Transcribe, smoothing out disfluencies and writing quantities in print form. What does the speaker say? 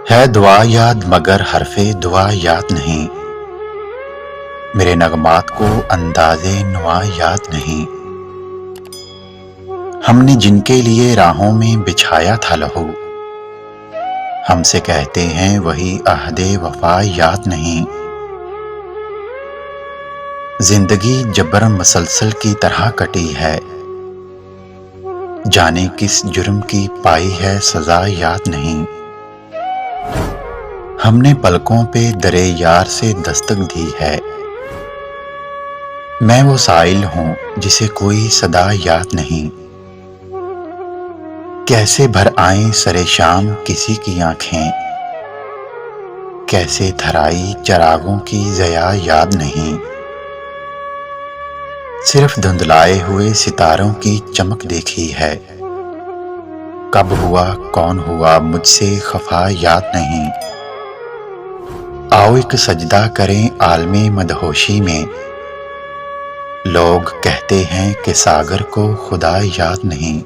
है दुआ याद मगर हरफे दुआ याद नहीं। मेरे नगमात को अंदाज़े नुआ याद नहीं। हमने जिनके लिए राहों में बिछाया था लहू, हमसे कहते हैं वही अहदे वफा याद नहीं। जिंदगी जबर मसलसल की तरह कटी है, जाने किस जुर्म की पाई है सजा याद नहीं। हमने पलकों पे दरे यार से दस्तक दी है, मैं वो साइल हूँ जिसे कोई सदा याद नहीं। कैसे भर आए सरे शाम किसी की आंखें, कैसे धराई चरागों की ज़या याद नहीं। सिर्फ धुंधलाए हुए सितारों की चमक देखी है, कब हुआ कौन हुआ मुझसे खफा याद नहीं। आओ एक सजदा करें आलमे मदहोशी में, लोग कहते हैं कि सागर को खुदा याद नहीं।